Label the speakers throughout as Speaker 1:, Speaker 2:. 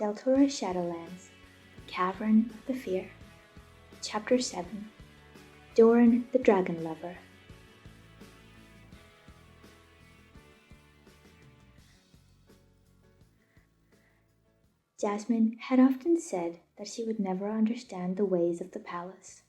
Speaker 1: Deltora Shadowlands, Cavern of the Fear, Chapter 7, Doran the Dragonlover. Jasmine had often said that she would never understand the ways of the palace.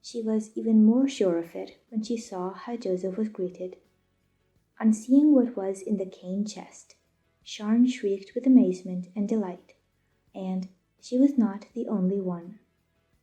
Speaker 1: She was even more sure of it when she saw how Joseph was greeted. On seeing what was in the cane chest, Sharn shrieked with amazement and delight, and she was not the only one.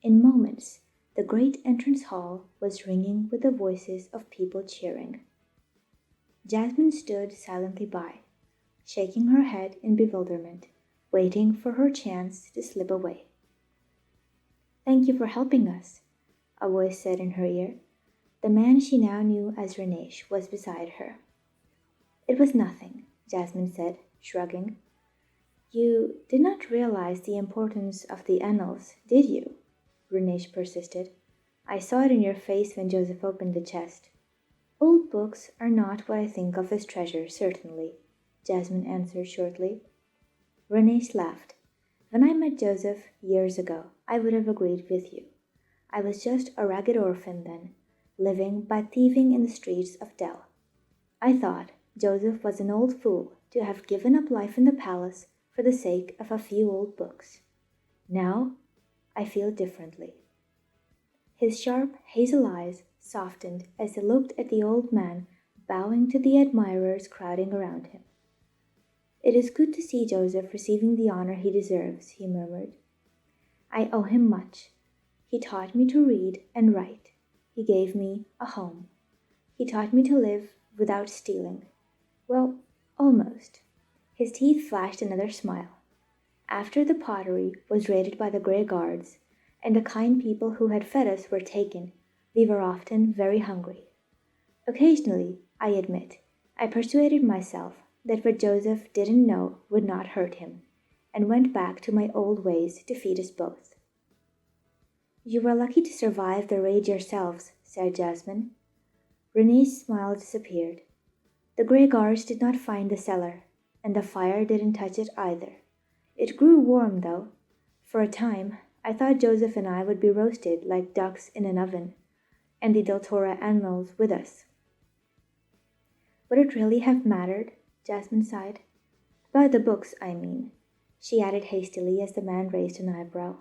Speaker 1: In moments, the great entrance hall was ringing with the voices of people cheering. Jasmine stood silently by, shaking her head in bewilderment, waiting for her chance to slip away. "Thank you for helping us," a voice said in her ear. The man she now knew as Renesh was beside her. "It was nothing," Jasmine said, shrugging. "You did not realize the importance of the Annals, did you?" Renesh persisted. "I saw it in your face when Joseph opened the chest." "Old books are not what I think of as treasure, certainly," Jasmine answered shortly. Renesh laughed. "When I met Joseph years ago, I would have agreed with you. I was just a ragged orphan then, living by thieving in the streets of Del. I thought Joseph was an old fool to have given up life in the palace for the sake of a few old books. Now, I feel differently." His sharp hazel eyes softened as he looked at the old man bowing to the admirers crowding around him. "It is good to see Joseph receiving the honor he deserves," he murmured. "I owe him much. He taught me to read and write. He gave me a home. He taught me to live without stealing. Well, almost." His teeth flashed another smile. "After the pottery was raided by the Grey Guards, and the kind people who had fed us were taken, we were often very hungry. Occasionally, I admit, I persuaded myself that what Joseph didn't know would not hurt him, and went back to my old ways to feed us both." "You were lucky to survive the raid yourselves," said Jasmine. Rene's smile disappeared. "The Grey Guards did not find the cellar, and the fire didn't touch it either. It grew warm, though. For a time, I thought Joseph and I would be roasted like ducks in an oven, and the Deltora Annals with us." "Would it really have mattered?" Jasmine sighed. "About the books, I mean," she added hastily as the man raised an eyebrow.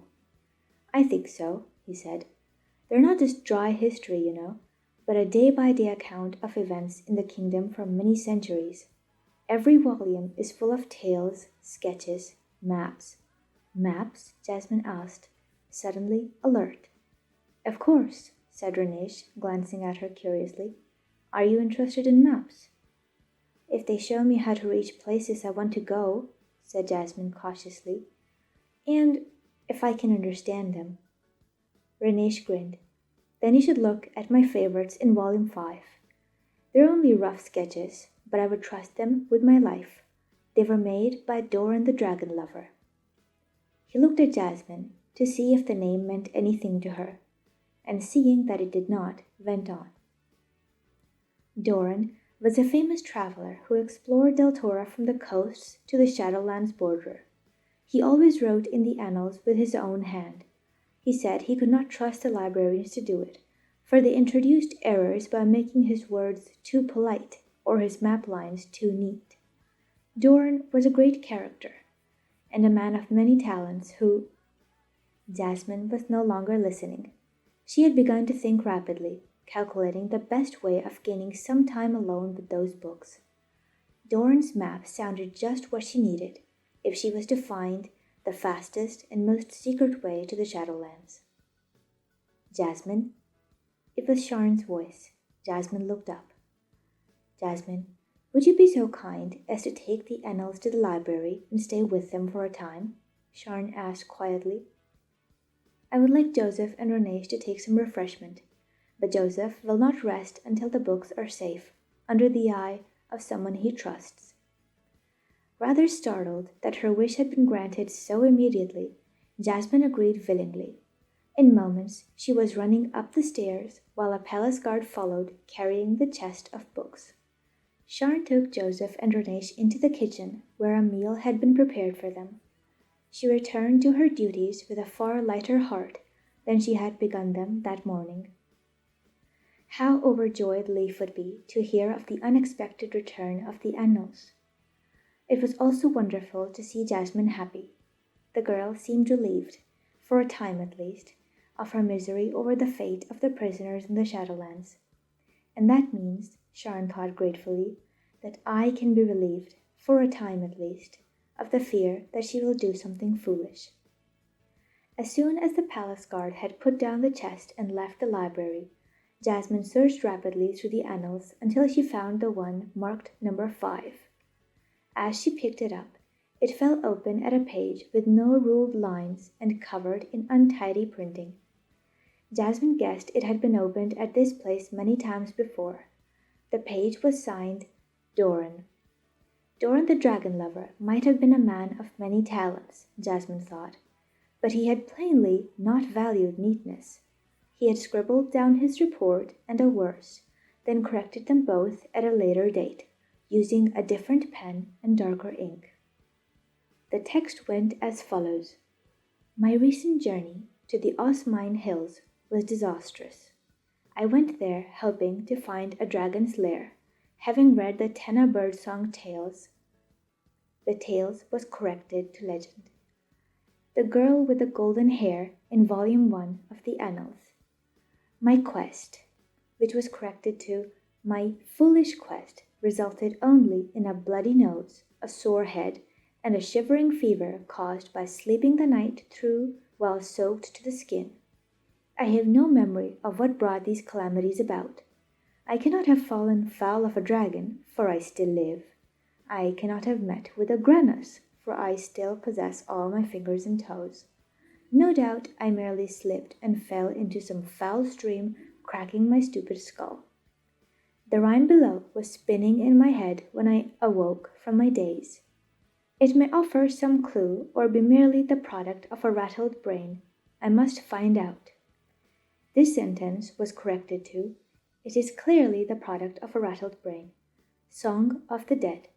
Speaker 1: "I think so," he said. "They're not just dry history, you know, but a day-by-day account of events in the kingdom for many centuries. Every volume is full of tales, sketches, maps." "Maps?" Jasmine asked, suddenly alert. "Of course," said Renesh, glancing at her curiously. "Are you interested in maps?" "If they show me how to reach places I want to go," said Jasmine cautiously. "And if I can understand them." Renesh grinned. "Then you should look at my favorites in Volume 5. They're only rough sketches, but I would trust them with my life. They were made by Doran the Dragonlover." He looked at Jasmine to see if the name meant anything to her, and seeing that it did not, went on. "Doran was a famous traveler who explored Deltora from the coasts to the Shadowlands border. He always wrote in the annals with his own hand. He said he could not trust the librarians to do it, for they introduced errors by making his words too polite or his map lines too neat. Doran was a great character, and a man of many talents who—" Jasmine was no longer listening. She had begun to think rapidly, calculating the best way of gaining some time alone with those books. Doran's map sounded just what she needed if she was to find the fastest and most secret way to the Shadowlands. "Jasmine?" It was Sharn's voice. Jasmine looked up. "Jasmine, would you be so kind as to take the Annals to the library and stay with them for a time?" Sharn asked quietly. "I would like Joseph and Renesh to take some refreshment, but Joseph will not rest until the books are safe, under the eye of someone he trusts." Rather startled that her wish had been granted so immediately, Jasmine agreed willingly. In moments she was running up the stairs while a palace guard followed, carrying the chest of books. Sharn took Joseph and Renesh into the kitchen, where a meal had been prepared for them. She returned to her duties with a far lighter heart than she had begun them that morning. How overjoyed Leif would be to hear of the unexpected return of the Annals. It was also wonderful to see Jasmine happy. The girl seemed relieved, for a time at least, of her misery over the fate of the prisoners in the Shadowlands. And that means, Sharon thought gratefully, that I can be relieved, for a time at least, of the fear that she will do something foolish. As soon as the palace guard had put down the chest and left the library, Jasmine searched rapidly through the annals until she found the one marked number 5. As she picked it up, it fell open at a page with no ruled lines and covered in untidy printing. Jasmine guessed it had been opened at this place many times before. The page was signed Doran. Doran the Dragonlover might have been a man of many talents, Jasmine thought, but he had plainly not valued neatness. He had scribbled down his report and a worse, then corrected them both at a later date, using a different pen and darker ink. The text went as follows. My recent journey to the Osmine Hills was disastrous. I went there hoping to find a dragon's lair, having read the Tenna Birdsong tales. The tales was corrected to legend. The Girl with the Golden Hair in Volume 1 of the Annals. My quest, which was corrected to My Foolish Quest, resulted only in a bloody nose, a sore head, and a shivering fever caused by sleeping the night through while soaked to the skin. I have no memory of what brought these calamities about. I cannot have fallen foul of a dragon, for I still live. I cannot have met with a Granus, for I still possess all my fingers and toes. No doubt I merely slipped and fell into some foul stream, cracking my stupid skull. The rhyme below was spinning in my head when I awoke from my daze. It may offer some clue or be merely the product of a rattled brain. I must find out. This sentence was corrected to, It is clearly the product of a rattled brain. Song of the Dead.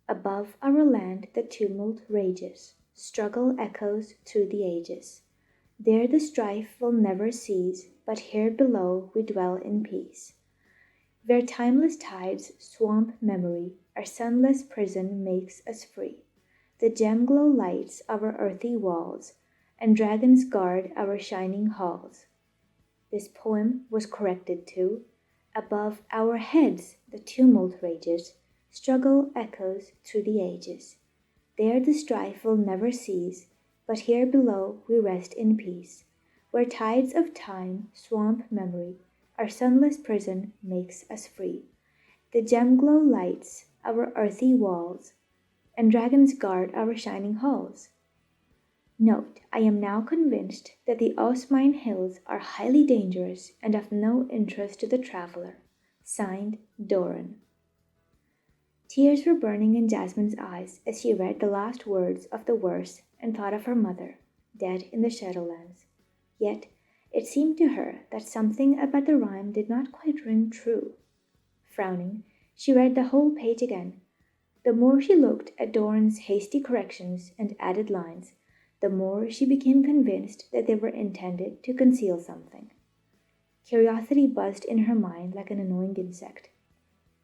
Speaker 1: Above our land the tumult rages, struggle echoes through the ages. There the strife will never cease, but here below we dwell in peace. Where timeless tides swamp memory, our sunless prison makes us free. The gem-glow lights our earthy walls, and dragons guard our shining halls. This poem was corrected to, Above our heads the tumult rages, struggle echoes through the ages. There the strife will never cease, but here below we rest in peace. Where tides of time swamp memory, our sunless prison makes us free. The gem-glow lights our earthy walls, and dragons guard our shining halls. Note, I am now convinced that the Osmine Hills are highly dangerous and of no interest to the traveler. Signed, Doran. Tears were burning in Jasmine's eyes as she read the last words of the verse and thought of her mother, dead in the Shadowlands. Yet, it seemed to her that something about the rhyme did not quite ring true. Frowning, she read the whole page again. The more she looked at Doran's hasty corrections and added lines, the more she became convinced that they were intended to conceal something. Curiosity buzzed in her mind like an annoying insect.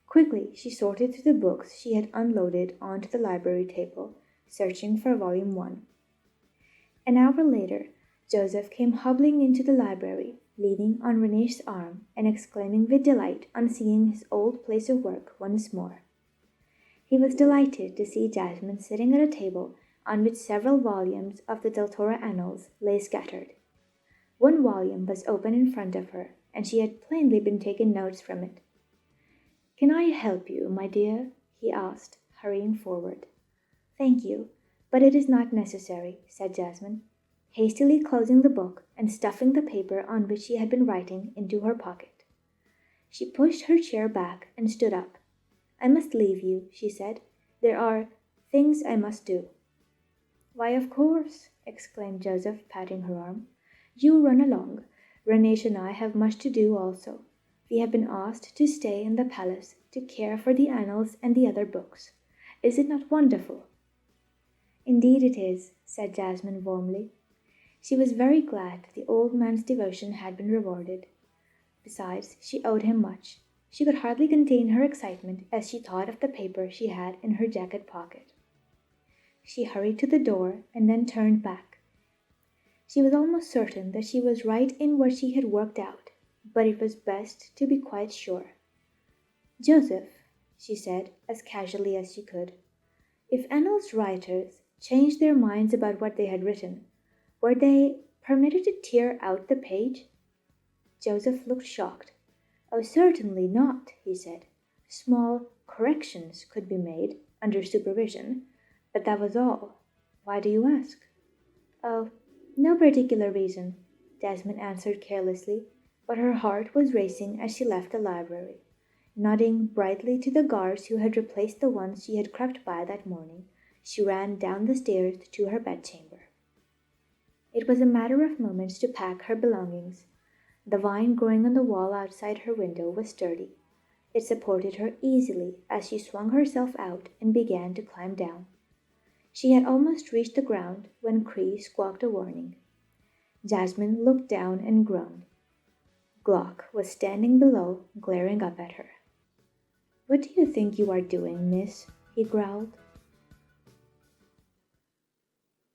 Speaker 1: Quickly, she sorted through the books she had unloaded onto the library table, searching for Volume 1. An hour later, Joseph came hobbling into the library, leaning on Renee's arm and exclaiming with delight on seeing his old place of work once more. He was delighted to see Jasmine sitting at a table on which several volumes of the Deltora Annals lay scattered. One volume was open in front of her, and she had plainly been taking notes from it. "Can I help you, my dear?" he asked, hurrying forward. "Thank you, but it is not necessary," said Jasmine, hastily closing the book and stuffing the paper on which she had been writing into her pocket. She pushed her chair back and stood up. "I must leave you," she said. "There are things I must do." "Why, of course," exclaimed Joseph, patting her arm. "You run along. Ranesh and I have much to do also. We have been asked to stay in the palace to care for the annals and the other books. Is it not wonderful?" Indeed it is, said Jasmine warmly. She was very glad that the old man's devotion had been rewarded. Besides, she owed him much. She could hardly contain her excitement as she thought of the paper she had in her jacket pocket. She hurried to the door and then turned back. She was almost certain that she was right in what she had worked out, but it was best to be quite sure. Joseph, she said as casually as she could, if Annals writers changed their minds about what they had written, were they permitted to tear out the page? Joseph looked shocked. Oh, certainly not, he said. Small corrections could be made, under supervision, but that was all. Why do you ask? Oh, no particular reason, Jasmine answered carelessly, but her heart was racing as she left the library. Nodding brightly to the guards who had replaced the ones she had crept by that morning, she ran down the stairs to her bedchamber. It was a matter of moments to pack her belongings. The vine growing on the wall outside her window was sturdy. It supported her easily as she swung herself out and began to climb down. She had almost reached the ground when Cree squawked a warning. Jasmine looked down and groaned. Glock was standing below, glaring up at her. "What do you think you are doing, miss?" he growled.